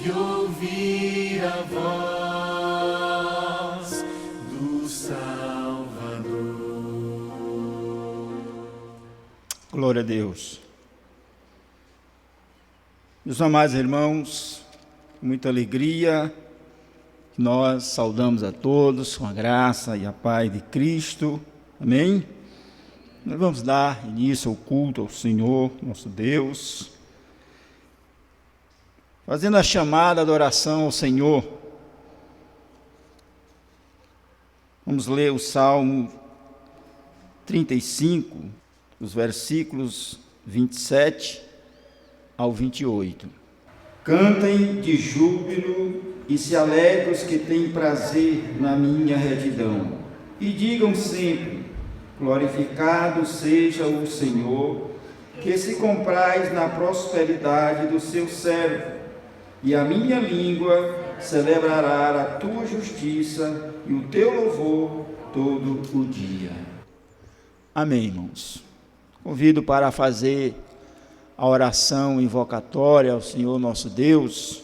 e ouvir a voz do Salvador. Glória a Deus. Meus amados irmãos, com muita alegria, nós saudamos a todos com a graça e a paz de Cristo. Amém? Nós vamos dar início ao culto ao Senhor, nosso Deus, fazendo a chamada da oração ao Senhor. Vamos ler o Salmo 35, os versículos 27 ao 28. Cantem de júbilo e se alegrem os que têm prazer na minha retidão. E digam sempre: glorificado seja o Senhor, que se compraz na prosperidade do seu servo. E a minha língua celebrará a tua justiça e o teu louvor todo o dia. Amém, irmãos. Convido para fazer a oração invocatória ao Senhor nosso Deus,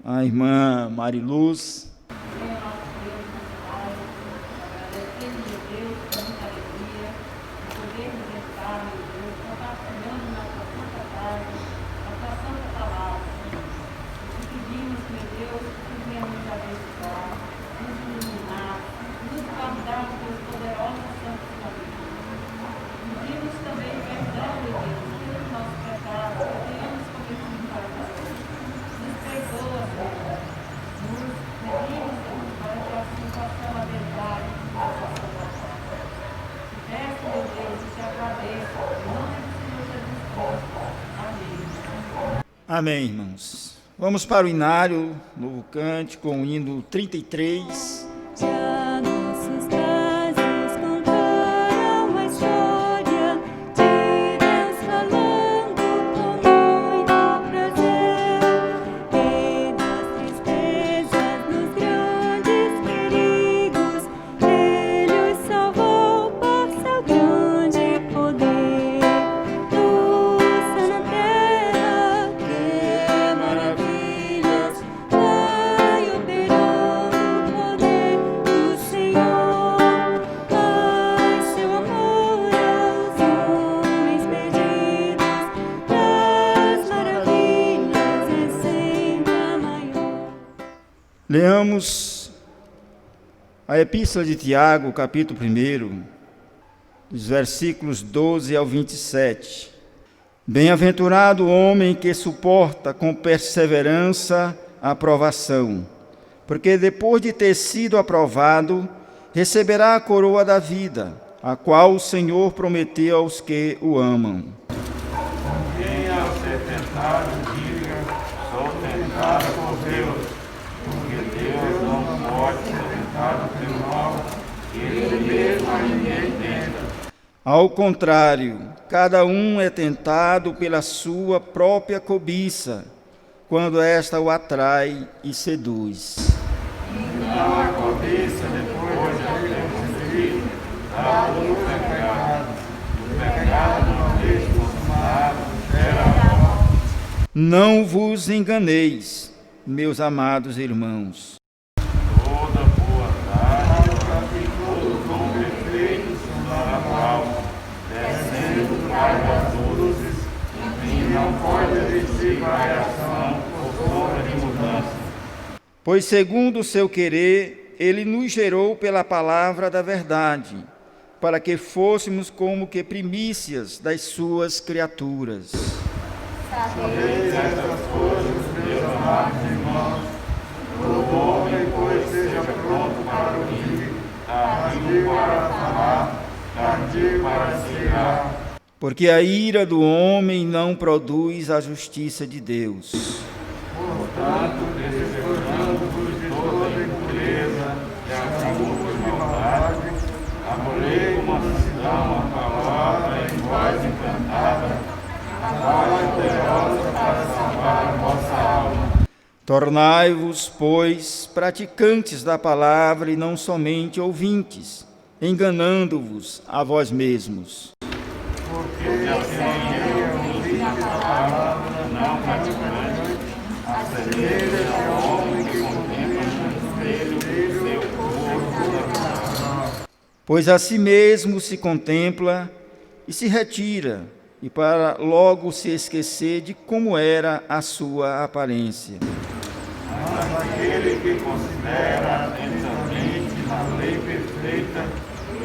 a irmã Mariluz. Amém, irmãos. Vamos para o inário, novo cântico, com o hino 33. Leamos a Epístola de Tiago, capítulo 1, dos versículos 12 ao 27. Bem-aventurado o homem que suporta com perseverança a provação, porque depois de ter sido aprovado, receberá a coroa da vida, a qual o Senhor prometeu aos que o amam. Quem ao ser tentado diga: sou tentado por Deus. Porque Deus não pode ser tentado pelo mal, Ele mesmo a ninguém tenta. Ao contrário, cada um é tentado pela sua própria cobiça, quando esta o atrai e seduz. Não há cobiça depois de ter recebido, dá o pecado. O pecado, uma vez consumado, gera a morte. Não vos enganeis, meus amados irmãos. Toda boa dádiva e todo dom perfeito são da qual, descendo do Pai das luzes, e não pode existir variação ou sombra de mudança. Pois segundo o seu querer, ele nos gerou pela palavra da verdade, para que fôssemos como que primícias das suas criaturas. Sabeis estas coisas, meus amados irmãos, o homem, pois, seja pronto para ouvir, tardio para falar, tardio para se irar. Porque a ira do homem não produz a justiça de Deus. Portanto, desejando-vos de toda impureza e atributo de maldade, amolei com mansidão a palavra em voz encantada, a voz poderosa para salvar a vossa alma. Tornai-vos, pois, praticantes da palavra e não somente ouvintes, enganando-vos a vós mesmos. Porque assim é ouvinte da palavra, não praticante, assim assemelha-se ao homem que contempla no espelho seu rosto natural. Pois a si mesmo se contempla e se retira, e para logo se esquecer de como era a sua aparência. Mas aquele que considera atentamente a lei perfeita,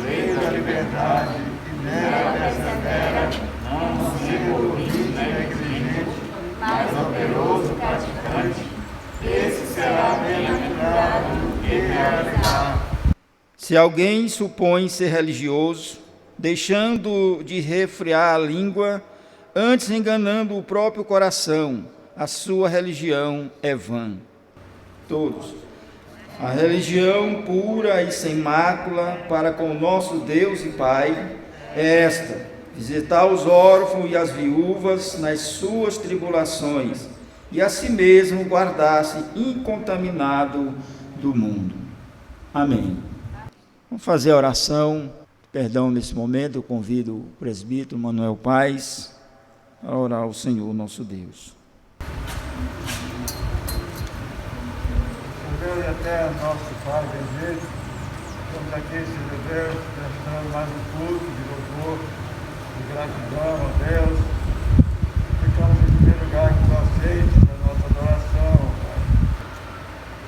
lei da liberdade, e nela persevera, não sendo ouvinte negligente, mas operoso praticante, esse será bem-aventurado no que realizar. Se alguém supõe ser religioso, deixando de refrear a língua, antes enganando o próprio coração, a sua religião é vã. Todos. A religião pura e sem mácula para com o nosso Deus e Pai é esta: visitar os órfãos e as viúvas nas suas tribulações, e a si mesmo guardar-se incontaminado do mundo. Amém. Vamos fazer a oração, perdão nesse momento. Eu convido o presbítero Manuel Paz a orar ao Senhor nosso Deus. Deus e eterno, nosso Pai bendito, estamos aqui, Senhor Deus, prestando mais um culto de louvor, de gratidão a Deus. Ficamos em primeiro lugar que tu aceites a nossa adoração, Pai.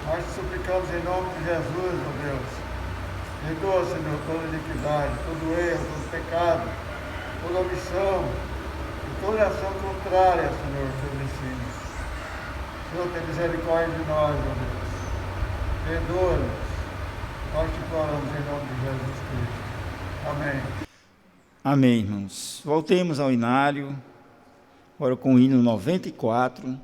Nós te suplicamos em nome de Jesus, ó Deus. Perdoa, Senhor, toda iniquidade, todo erro, todo pecado, toda omissão e toda ação contrária, Senhor, aos teus ensinos. Senhor, tem misericórdia de nós, ó Deus. Perdoa-nos. Nós te falamos em nome de Jesus Cristo. Amém. Amém, irmãos. Voltemos ao inário, agora com o hino 94.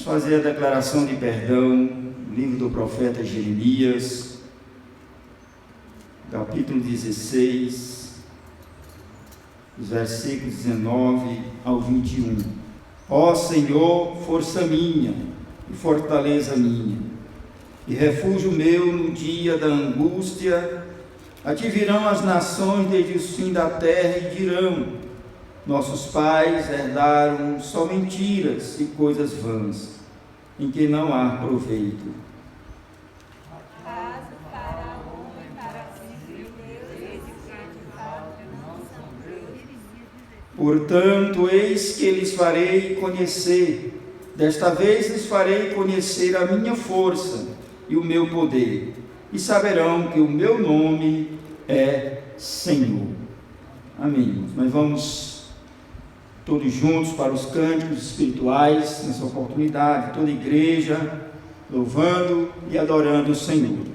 Fazer a declaração de perdão, livro do profeta Jeremias, capítulo 16, os versículos 19 ao 21. Ó Senhor, força minha e fortaleza minha, e refúgio meu no dia da angústia, a ti virão as nações desde o fim da terra e dirão: nossos pais herdaram só mentiras e coisas vãs, em que não há proveito. Acaso para o homem, para si, Deus não são Deus. Portanto, eis que lhes farei conhecer Desta vez lhes farei conhecer a minha força e o meu poder, e saberão que o meu nome é Senhor. Amém. Nós vamos todos juntos para os cânticos espirituais, nessa oportunidade, toda a igreja, louvando e adorando o Senhor.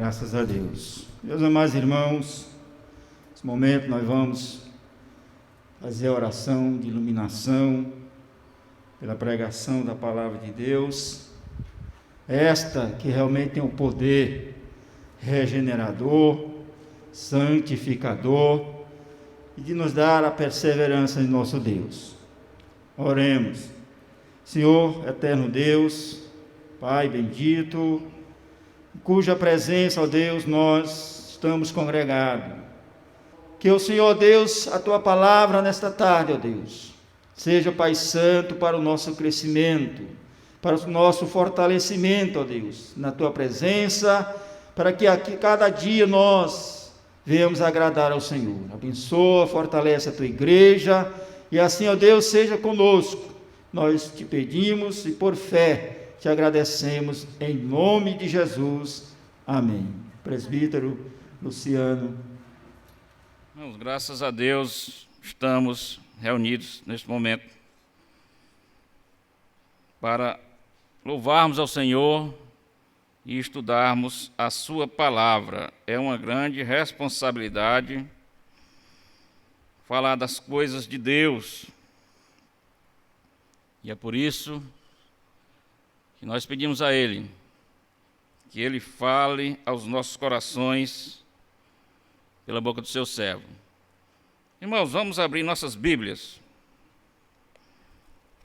Graças a Deus. Meus amados irmãos, nesse momento nós vamos fazer a oração de iluminação pela pregação da palavra de Deus, esta que realmente tem o poder regenerador, santificador e de nos dar a perseverança em nosso Deus. Oremos. Senhor, eterno Deus, Pai bendito, em cuja presença, ó Deus, nós estamos congregados. Que o Senhor Deus, a Tua palavra nesta tarde, ó Deus, seja, Pai Santo, para o nosso crescimento, para o nosso fortalecimento, ó Deus, na Tua presença, para que aqui cada dia nós venhamos agradar ao Senhor. Abençoa, fortalece a Tua igreja, e assim, ó Deus, seja conosco. Nós te pedimos e por fé te agradecemos em nome de Jesus. Amém. Presbítero Luciano. Irmãos, graças a Deus estamos reunidos neste momento para louvarmos ao Senhor e estudarmos a sua palavra. É uma grande responsabilidade falar das coisas de Deus. E é por isso que nós pedimos a Ele que Ele fale aos nossos corações pela boca do seu servo. Irmãos, vamos abrir nossas Bíblias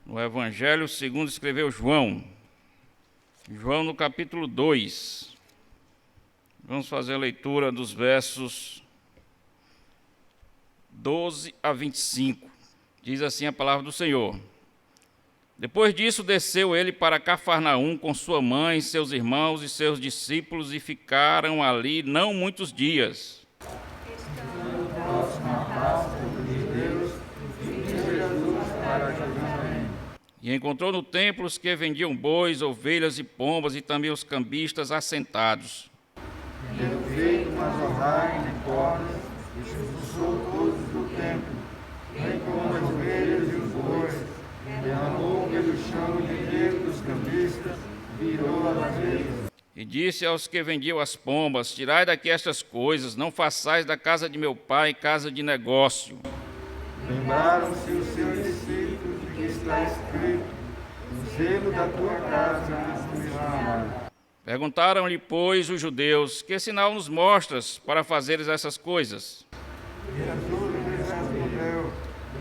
no Evangelho segundo escreveu João. João no capítulo 2. Vamos fazer a leitura dos versos 12 a 25. Diz assim a palavra do Senhor. Depois disso, desceu ele para Cafarnaum com sua mãe, seus irmãos e seus discípulos, e ficaram ali não muitos dias. E encontrou no templo os que vendiam bois, ovelhas e pombas, e também os cambistas assentados. Tendo feito umas orlagens de cordas, expulsou todos do templo, bem como as ovelhas e os bois, derramou pelo chão o dinheiro dos cambistas, virou as mesas. E disse aos que vendiam as pombas: tirai daqui estas coisas, não façais da casa de meu pai casa de negócio. Lembraram-se os seus discípulos de que está escrito: o zelo da tua casa me ama. Perguntaram-lhe, pois, os judeus: que sinal nos mostras para fazeres essas coisas? Jesus lhes respondeu: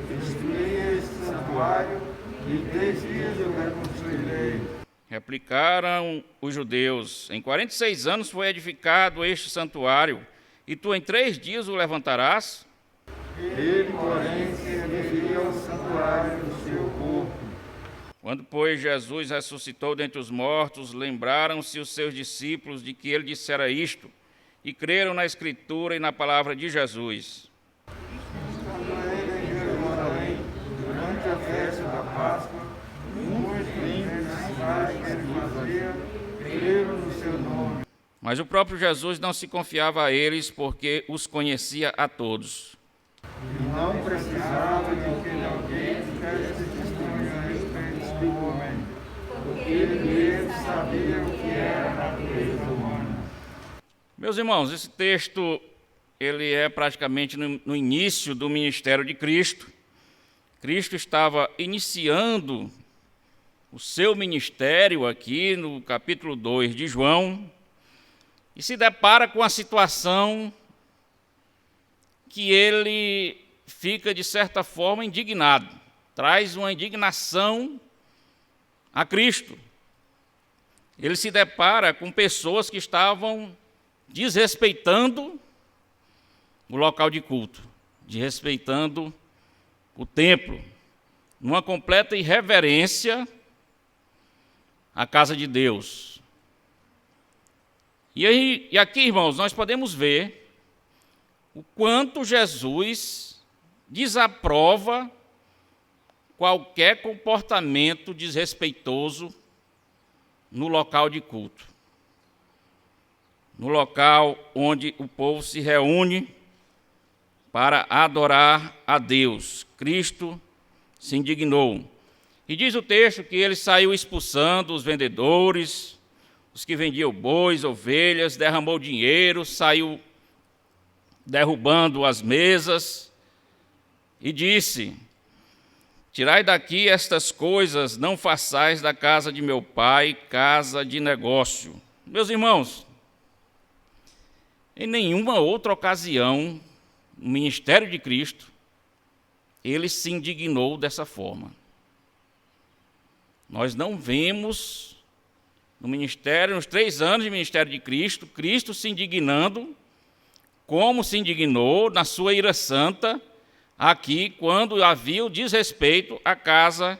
destruí este santuário, e em 3 dias eu reconstruirei. Replicaram os judeus: em 46 anos foi edificado este santuário, e tu em 3 dias o levantarás? Ele, porém, se referia ao santuário do seu corpo. Quando, pois, Jesus ressuscitou dentre os mortos, lembraram-se os seus discípulos de que ele dissera isto, e creram na Escritura e na palavra de Jesus. Estando ele em Jerusalém, durante a festa da Páscoa, muitos dos sinais que ele fazia creram no seu nome. Mas o próprio Jesus não se confiava a eles, porque os conhecia a todos. E não precisava de que alguém desse testemunho a respeito do homem, porque ele mesmo sabia o que era a natureza humana. Meus irmãos, esse texto ele é praticamente no início do ministério de Cristo. Cristo estava iniciando o seu ministério aqui no capítulo 2 de João e se depara com a situação que ele fica, de certa forma, indignado. Traz uma indignação a Cristo. Ele se depara com pessoas que estavam desrespeitando o local de culto, desrespeitando o templo, numa completa irreverência à casa de Deus. E aqui, irmãos, nós podemos ver o quanto Jesus desaprova qualquer comportamento desrespeitoso no local de culto, no local onde o povo se reúne para adorar a Deus. Cristo se indignou. E diz o texto que ele saiu expulsando os vendedores, os que vendiam bois, ovelhas, derramou dinheiro, saiu derrubando as mesas, e disse: tirai daqui estas coisas, não façais da casa de meu pai casa de negócio. Meus irmãos, em nenhuma outra ocasião, no ministério de Cristo, ele se indignou dessa forma. Nós não vemos no ministério, nos 3 anos de ministério de Cristo, Cristo se indignando como se indignou na sua ira santa aqui, quando havia o desrespeito à casa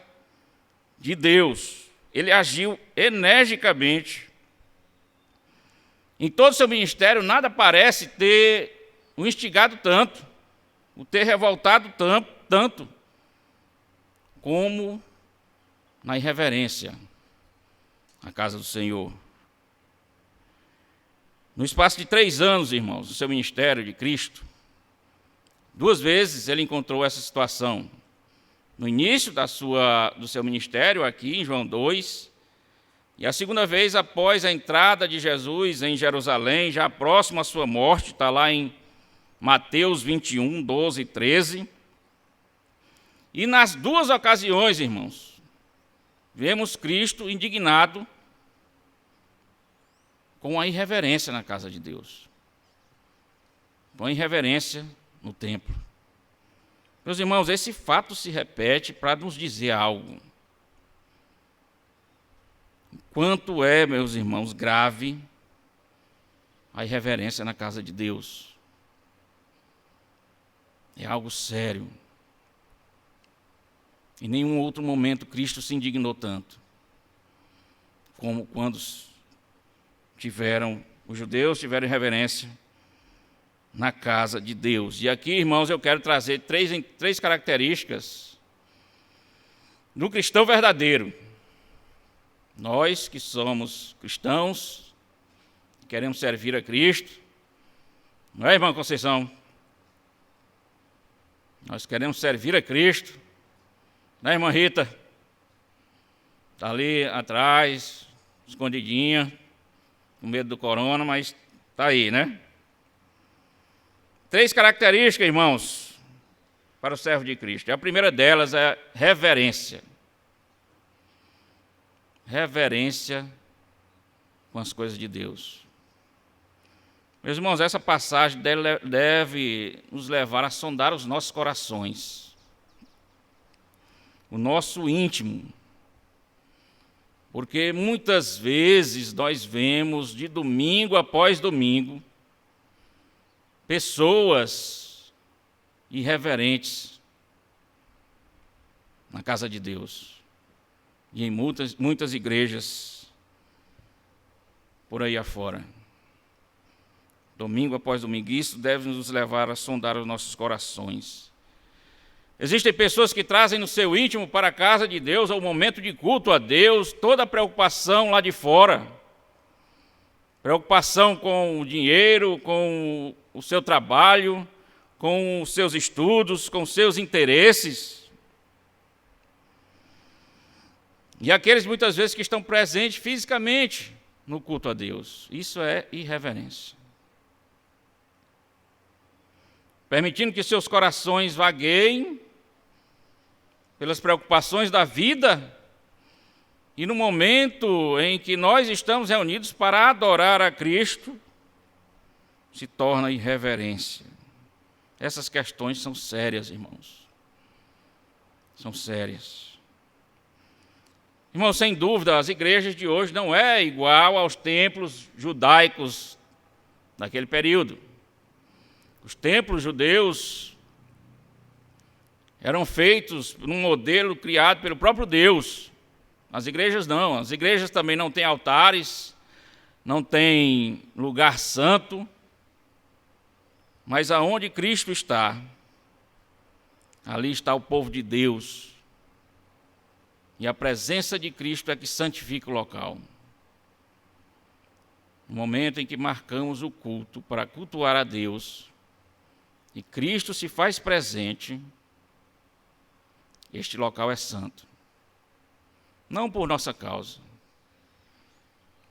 de Deus. Ele agiu energicamente. Em todo o seu ministério, nada parece ter o instigado tanto, o ter revoltado tanto, como na irreverência à casa do Senhor. No espaço de 3 anos, irmãos, do seu ministério de Cristo, 2 vezes ele encontrou essa situação. No início do seu ministério, aqui em João 2, e a segunda vez após a entrada de Jesus em Jerusalém, já próximo à sua morte, está lá em Mateus 21, 12 e 13. E nas 2 ocasiões, irmãos, vemos Cristo indignado com a irreverência na casa de Deus, com a irreverência no templo. Meus irmãos, esse fato se repete para nos dizer algo. Quanto é, meus irmãos, grave a irreverência na casa de Deus. É algo sério. Em nenhum outro momento Cristo se indignou tanto como quando os judeus tiveram irreverência na casa de Deus. E aqui, irmãos, eu quero trazer três características do cristão verdadeiro. Nós que somos cristãos, queremos servir a Cristo, não é, irmã Conceição? Nós queremos servir a Cristo, né, irmã Rita? Está ali atrás, escondidinha, com medo do corona, mas está aí, né? 3 características, irmãos, para o servo de Cristo. A primeira delas é reverência. Reverência com as coisas de Deus. Meus irmãos, essa passagem deve nos levar a sondar os nossos corações, o nosso íntimo, porque muitas vezes nós vemos de domingo após domingo pessoas irreverentes na casa de Deus e em muitas igrejas por aí afora. Domingo após domingo, isso deve nos levar a sondar os nossos corações. Existem pessoas que trazem no seu íntimo para a casa de Deus, ao momento de culto a Deus, toda a preocupação lá de fora. Preocupação com o dinheiro, com o seu trabalho, com os seus estudos, com os seus interesses. E aqueles muitas vezes que estão presentes fisicamente no culto a Deus. Isso é irreverência. Permitindo que seus corações vagueiem pelas preocupações da vida, e no momento em que nós estamos reunidos para adorar a Cristo, se torna irreverência. Essas questões são sérias, irmãos. São sérias. Irmãos, sem dúvida, as igrejas de hoje não é igual aos templos judaicos daquele período. Os templos judeus eram feitos num modelo criado pelo próprio Deus. As igrejas não. As igrejas também não têm altares, não têm lugar santo, mas aonde Cristo está, ali está o povo de Deus. E a presença de Cristo é que santifica o local. No momento em que marcamos o culto para cultuar a Deus, e Cristo se faz presente, este local é santo. Não por nossa causa,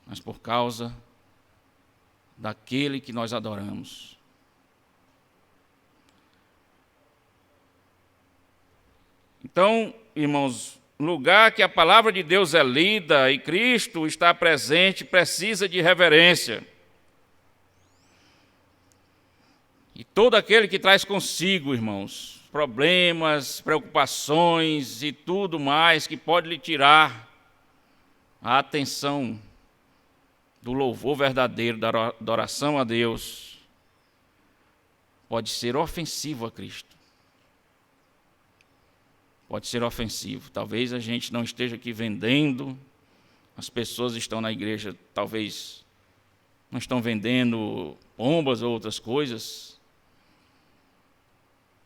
mas por causa daquele que nós adoramos. Então, irmãos, lugar que a palavra de Deus é lida e Cristo está presente, precisa de reverência. E todo aquele que traz consigo, irmãos, problemas, preocupações e tudo mais que pode lhe tirar a atenção do louvor verdadeiro, da adoração a Deus, pode ser ofensivo a Cristo. Pode ser ofensivo. Talvez a gente não esteja aqui vendendo, as pessoas estão na igreja, talvez não estão vendendo pombas ou outras coisas,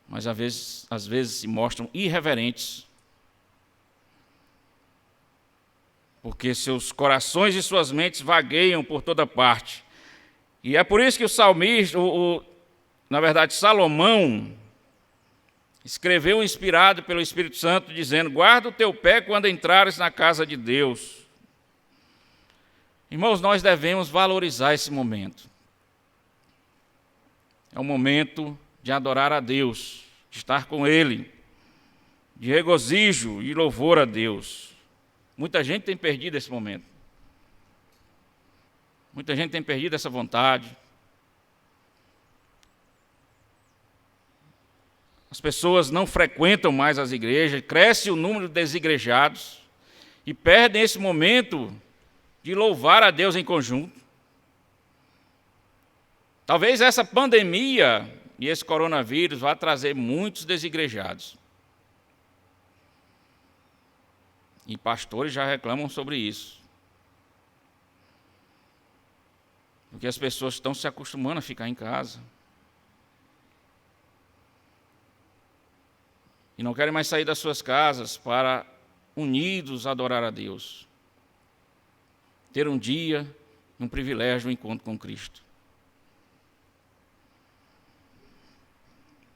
mas às vezes se mostram irreverentes, porque seus corações e suas mentes vagueiam por toda parte. E é por isso que o salmista, na verdade, Salomão, escreveu inspirado pelo Espírito Santo, dizendo: guarda o teu pé quando entrares na casa de Deus. Irmãos, nós devemos valorizar esse momento. É um momento de adorar a Deus, de estar com Ele, de regozijo e louvor a Deus. Muita gente tem perdido esse momento. Muita gente tem perdido essa vontade. As pessoas não frequentam mais as igrejas, cresce o número de desigrejados e perdem esse momento de louvar a Deus em conjunto. Talvez essa pandemia e esse coronavírus vá trazer muitos desigrejados. E pastores já reclamam sobre isso. Porque as pessoas estão se acostumando a ficar em casa. E não querem mais sair das suas casas para, unidos, adorar a Deus. Ter um dia, um privilégio, um encontro com Cristo.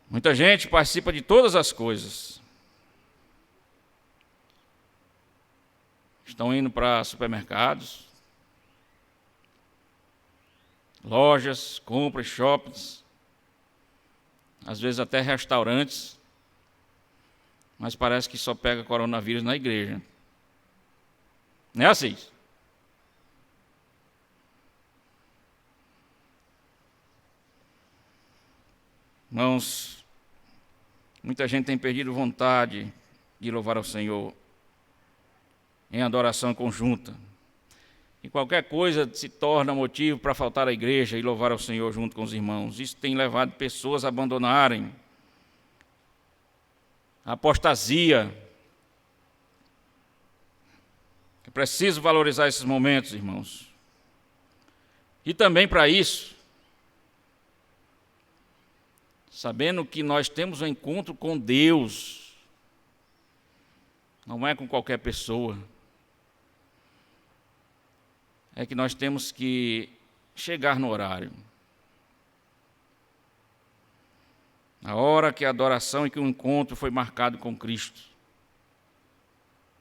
Muita gente participa de todas as coisas. Estão indo para supermercados, lojas, compras, shoppings, às vezes até restaurantes, mas parece que só pega coronavírus na igreja. Não é assim? Irmãos, muita gente tem perdido vontade de louvar ao Senhor em adoração conjunta. E qualquer coisa se torna motivo para faltar à igreja e louvar ao Senhor junto com os irmãos. Isso tem levado pessoas a abandonarem a apostasia. É preciso valorizar esses momentos, irmãos. E também para isso, sabendo que nós temos um encontro com Deus, não é com qualquer pessoa, é que nós temos que chegar no horário. A hora que a adoração e que o encontro foi marcado com Cristo.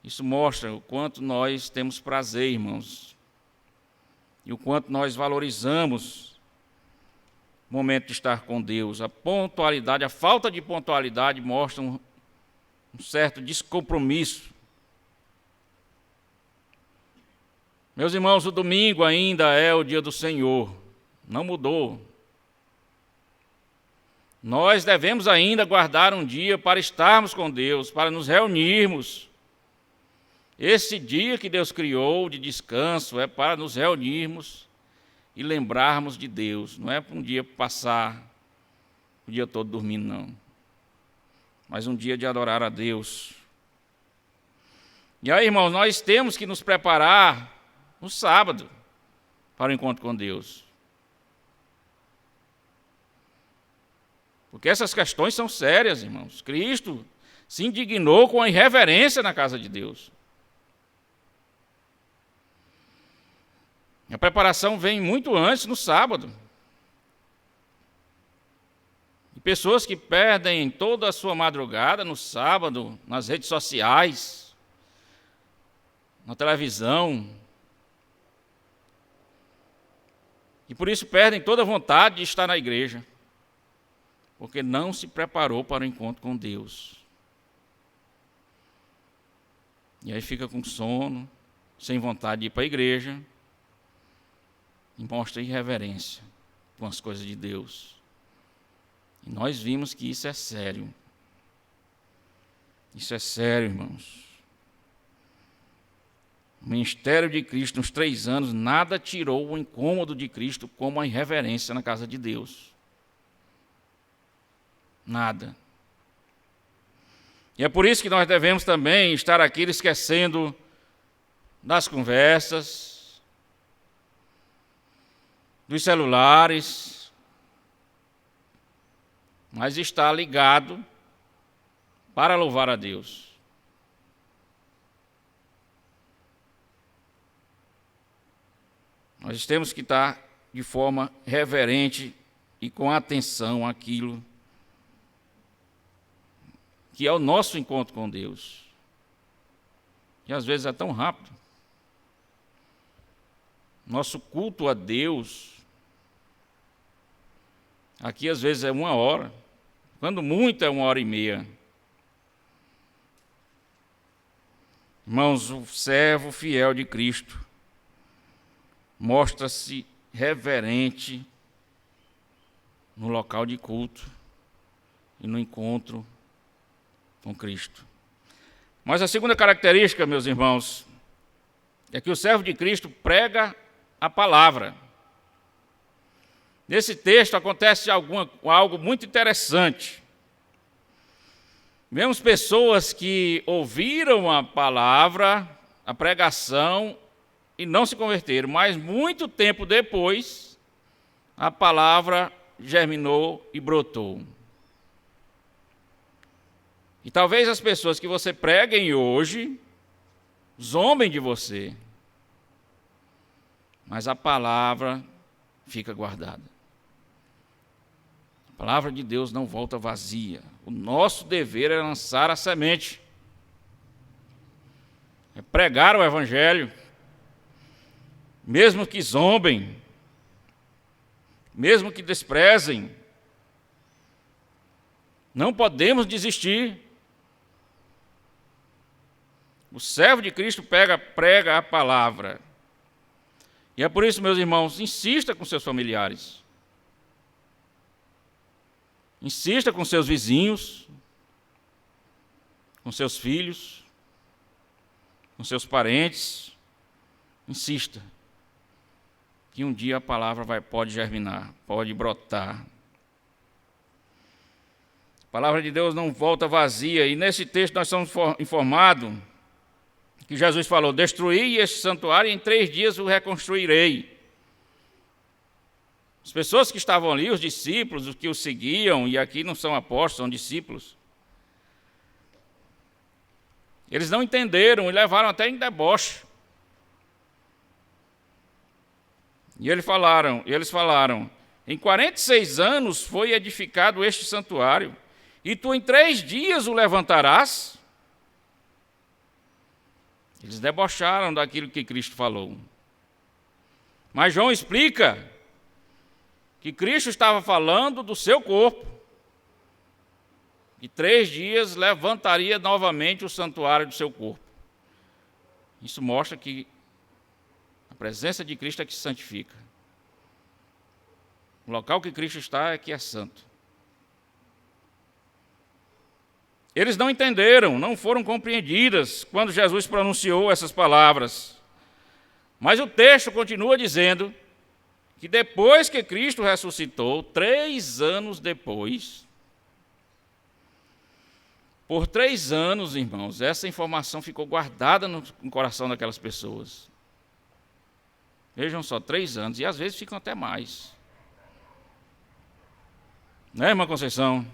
Isso mostra o quanto nós temos prazer, irmãos, e o quanto nós valorizamos o momento de estar com Deus. A pontualidade, a falta de pontualidade mostra um certo descompromisso. Meus irmãos, o domingo ainda é o dia do Senhor, não mudou. Nós devemos ainda guardar um dia para estarmos com Deus, para nos reunirmos. Esse dia que Deus criou de descanso é para nos reunirmos e lembrarmos de Deus. Não é para um dia passar o dia todo dormindo, não. Mas um dia de adorar a Deus. E aí, irmãos, nós temos que nos preparar no sábado para o encontro com Deus. Porque essas questões são sérias, irmãos. Cristo se indignou com a irreverência na casa de Deus. A preparação vem muito antes, no sábado. E pessoas que perdem toda a sua madrugada no sábado, nas redes sociais, na televisão, e por isso perdem toda a vontade de estar na igreja, porque não se preparou para o encontro com Deus. E aí fica com sono, sem vontade de ir para a igreja, e mostra irreverência com as coisas de Deus. E nós vimos que isso é sério. Isso é sério, irmãos. O ministério de Cristo, nos 3 anos, nada tirou o incômodo de Cristo como a irreverência na casa de Deus. Nada. E é por isso que nós devemos também estar aqui esquecendo das conversas, dos celulares, mas estar ligado para louvar a Deus. Nós temos que estar de forma reverente e com atenção àquilo que é o nosso encontro com Deus. E às vezes é tão rápido. Nosso culto a Deus, aqui às vezes é 1 hora, quando muito é 1h30. Irmãos, o servo fiel de Cristo mostra-se reverente no local de culto e no encontro com Cristo. Mas a segunda característica, meus irmãos, é que o servo de Cristo prega a palavra. Nesse texto acontece algo muito interessante. Vemos pessoas que ouviram a palavra, a pregação, e não se converteram, mas muito tempo depois, a palavra germinou e brotou. E talvez as pessoas que você preguem hoje zombem de você, mas a palavra fica guardada. A palavra de Deus não volta vazia. O nosso dever é lançar a semente, é pregar o Evangelho, mesmo que zombem, mesmo que desprezem. Não podemos desistir. O servo de Cristo prega a palavra. E é por isso, meus irmãos, insista com seus familiares. Insista com seus vizinhos, com seus filhos, com seus parentes. Insista, que um dia a palavra pode germinar, pode brotar. A palavra de Deus não volta vazia. E nesse texto nós somos informados que Jesus falou: destruí este santuário e em 3 dias o reconstruirei. As pessoas que estavam ali, os discípulos, os que o seguiam, e aqui não são apóstolos, são discípulos, eles não entenderam e levaram até em deboche. E eles falaram, em 46 anos foi edificado este santuário, e tu em 3 dias o levantarás? Eles debocharam daquilo que Cristo falou. Mas João explica que Cristo estava falando do seu corpo, que 3 dias levantaria novamente o santuário do seu corpo. Isso mostra que a presença de Cristo é que se santifica. O local que Cristo está é que é santo. Eles não entenderam, não foram compreendidas quando Jesus pronunciou essas palavras. Mas o texto continua dizendo que depois que Cristo ressuscitou, 3 anos depois, por 3 anos, irmãos, essa informação ficou guardada no coração daquelas pessoas. Vejam só, 3 anos, e às vezes ficam até mais. Né, irmã Conceição?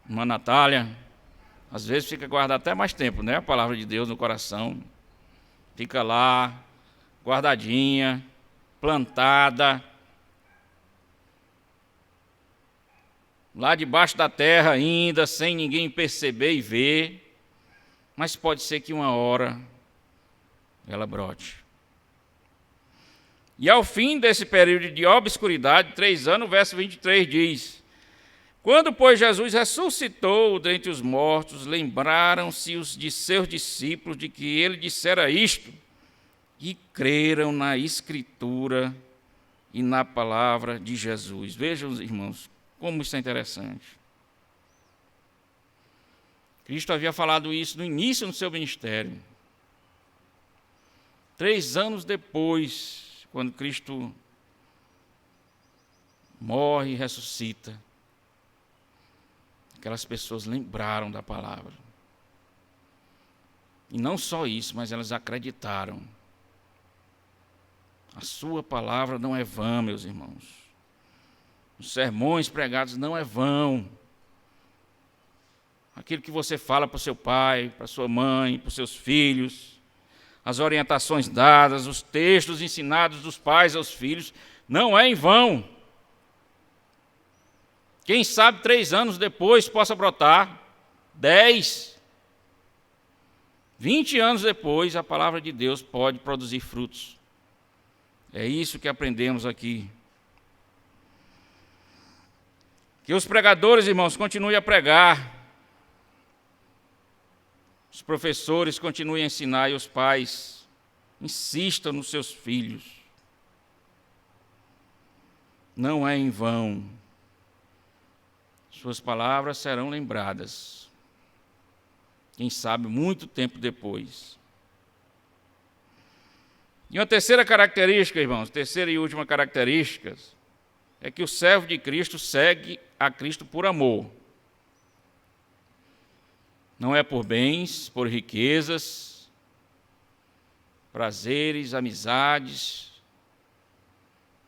Irmã Natália? Às vezes fica guardada até mais tempo, né? A palavra de Deus no coração. Fica lá, guardadinha, plantada, lá debaixo da terra ainda, sem ninguém perceber e ver. Mas pode ser que uma hora ela brote. E ao fim desse período de obscuridade, 3 anos, o verso 23 diz: quando, pois, Jesus ressuscitou dentre os mortos, lembraram-se os de seus discípulos de que ele dissera isto, e creram na Escritura e na palavra de Jesus. Vejam, irmãos, como isso é interessante. Cristo havia falado isso no início do seu ministério. 3 anos depois, quando Cristo morre e ressuscita, aquelas pessoas lembraram da palavra. E não só isso, mas elas acreditaram. A sua palavra não é vã, meus irmãos. Os sermões pregados não é vão. Aquilo que você fala para o seu pai, para a sua mãe, para os seus filhos, as orientações dadas, os textos ensinados dos pais aos filhos, não é em vão. Quem sabe 3 anos depois possa brotar, 10, 20 anos depois, a palavra de Deus pode produzir frutos. É isso que aprendemos aqui. Que os pregadores, irmãos, continuem a pregar. Os professores continuem a ensinar e os pais insistam nos seus filhos. Não é em vão. Suas palavras serão lembradas. Quem sabe muito tempo depois. E uma terceira característica, irmãos, terceira e última característica, é que o servo de Cristo segue a Cristo por amor. Não é por bens, por riquezas, prazeres, amizades,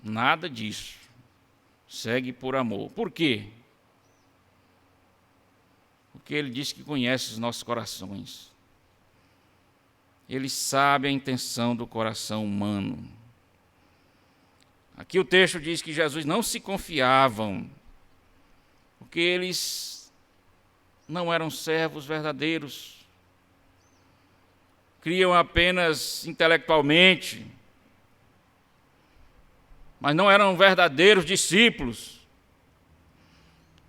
nada disso. Segue por amor. Por quê? Porque ele diz que conhece os nossos corações. Ele sabe a intenção do coração humano. Aqui o texto diz que Jesus não se confiavam, porque eles não eram servos verdadeiros. Criam apenas intelectualmente, mas não eram verdadeiros discípulos.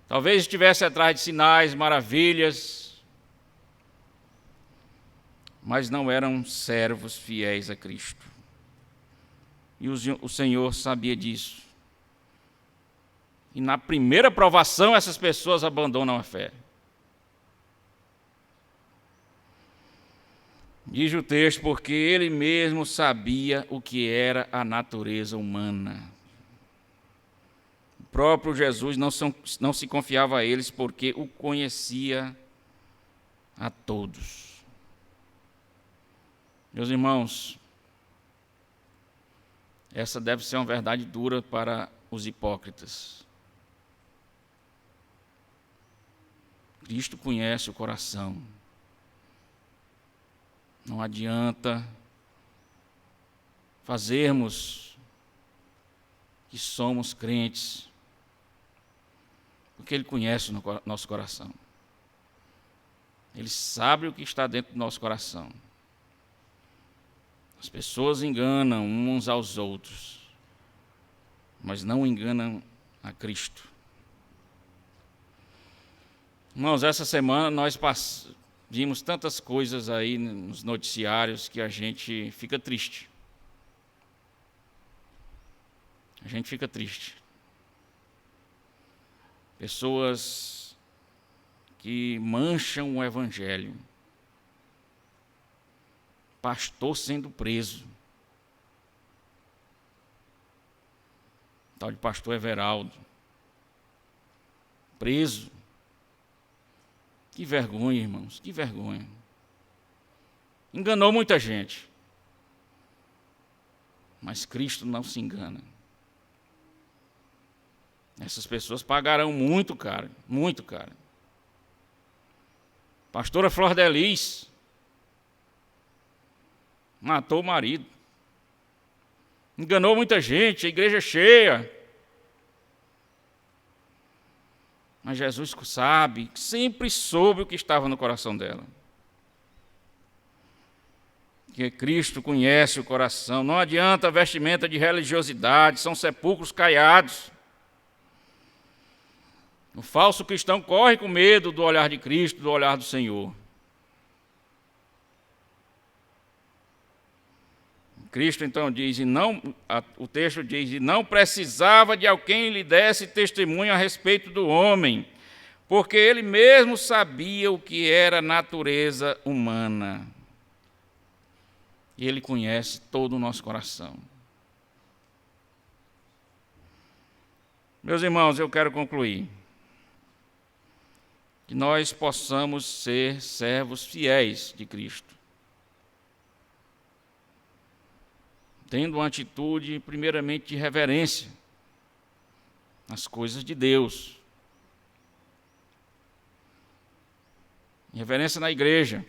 Talvez estivesse atrás de sinais, maravilhas, mas não eram servos fiéis a Cristo. E o Senhor sabia disso. E na primeira provação, essas pessoas abandonam a fé. Diz o texto, porque ele mesmo sabia o que era a natureza humana. O próprio Jesus não se confiava a eles, porque o conhecia a todos. Meus irmãos, essa deve ser uma verdade dura para os hipócritas. Cristo conhece o coração. Não adianta fazermos que somos crentes, porque Ele conhece o nosso coração. Ele sabe o que está dentro do nosso coração. As pessoas enganam uns aos outros, mas não enganam a Cristo. Irmãos, essa semana nós vimos tantas coisas aí nos noticiários que a gente fica triste. A gente fica triste. Pessoas que mancham o Evangelho. Pastor sendo preso. Tal de pastor Everaldo. Preso. Que vergonha, irmãos, que vergonha. Enganou muita gente. Mas Cristo não se engana. Essas pessoas pagarão muito caro, muito caro. Pastora Flor de Lis matou o marido. Enganou muita gente, a igreja cheia. Mas Jesus sabe, sempre soube o que estava no coração dela. Que Cristo conhece o coração. Não adianta a vestimenta de religiosidade, são sepulcros caiados. O falso cristão corre com medo do olhar de Cristo, do olhar do Senhor. Cristo então diz, o texto diz, e não precisava de alguém lhe desse testemunho a respeito do homem, porque ele mesmo sabia o que era a natureza humana. E ele conhece todo o nosso coração. Meus irmãos, eu quero concluir. Que nós possamos ser servos fiéis de Cristo. Tendo uma atitude, primeiramente, de reverência nas coisas de Deus. Reverência na igreja.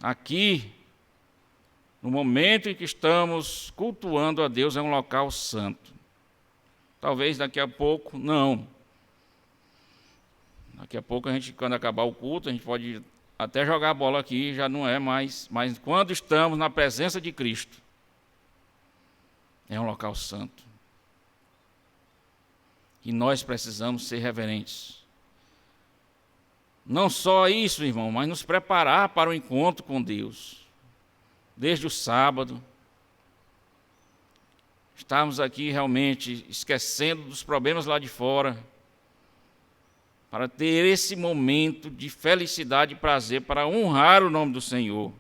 Aqui, no momento em que estamos cultuando a Deus, é um local santo. Talvez daqui a pouco, não. Daqui a pouco, quando acabar o culto, a gente pode até jogar a bola aqui, já não é mais. Mas quando estamos na presença de Cristo, é um local santo. E nós precisamos ser reverentes. Não só isso, irmão, mas nos preparar para o encontro com Deus. Desde o sábado, estamos aqui realmente esquecendo dos problemas lá de fora, para ter esse momento de felicidade e prazer, para honrar o nome do Senhor.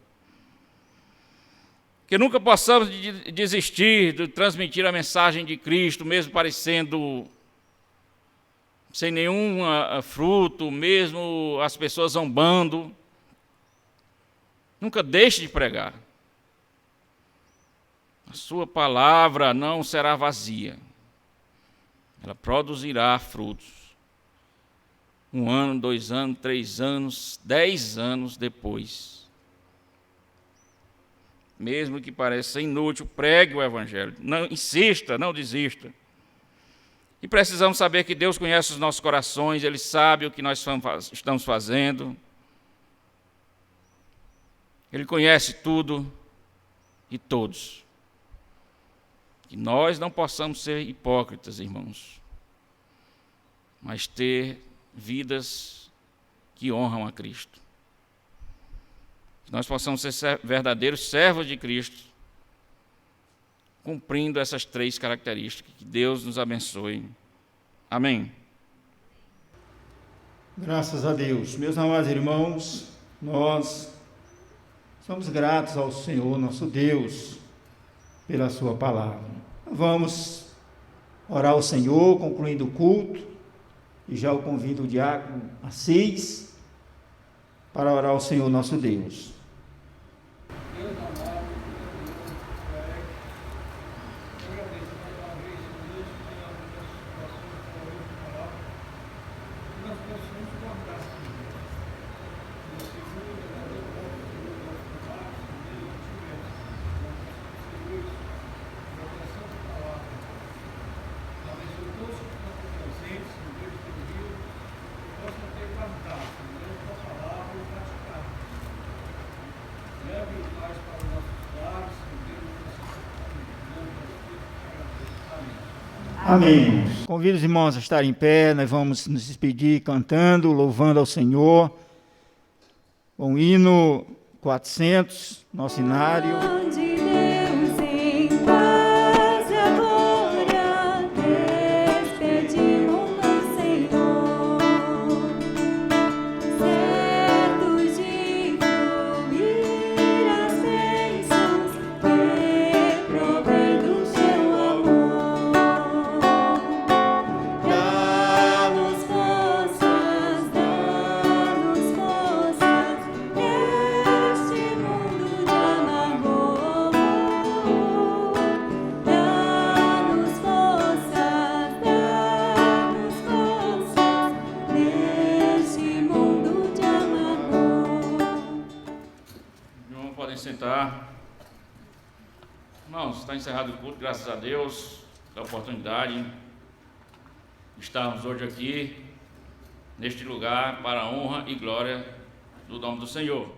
Que nunca possamos desistir de transmitir a mensagem de Cristo, mesmo parecendo sem nenhum fruto, mesmo as pessoas zombando. Nunca deixe de pregar. A sua palavra não será vazia. Ela produzirá frutos. 1 ano, 2 anos, 3 anos, 10 anos depois. Mesmo que pareça inútil, pregue o Evangelho. Não insista, não desista. E precisamos saber que Deus conhece os nossos corações, Ele sabe o que nós estamos fazendo. Ele conhece tudo e todos. Que nós não possamos ser hipócritas, irmãos, mas ter vidas que honram a Cristo. Que nós possamos ser verdadeiros servos de Cristo, cumprindo essas 3 características. Que Deus nos abençoe. Amém. Graças a Deus. Meus amados irmãos, nós somos gratos ao Senhor, nosso Deus, pela sua palavra. Vamos orar ao Senhor, concluindo o culto, e já o convido o diácono Assis para orar ao Senhor, nosso Deus. Amém. Convido os irmãos a estarem em pé, nós vamos nos despedir cantando, louvando ao Senhor. Com o hino 400, nosso inário. Sentar. Irmãos, está encerrado o culto, graças a Deus, pela oportunidade de estarmos hoje aqui, neste lugar, para a honra e glória do nome do Senhor.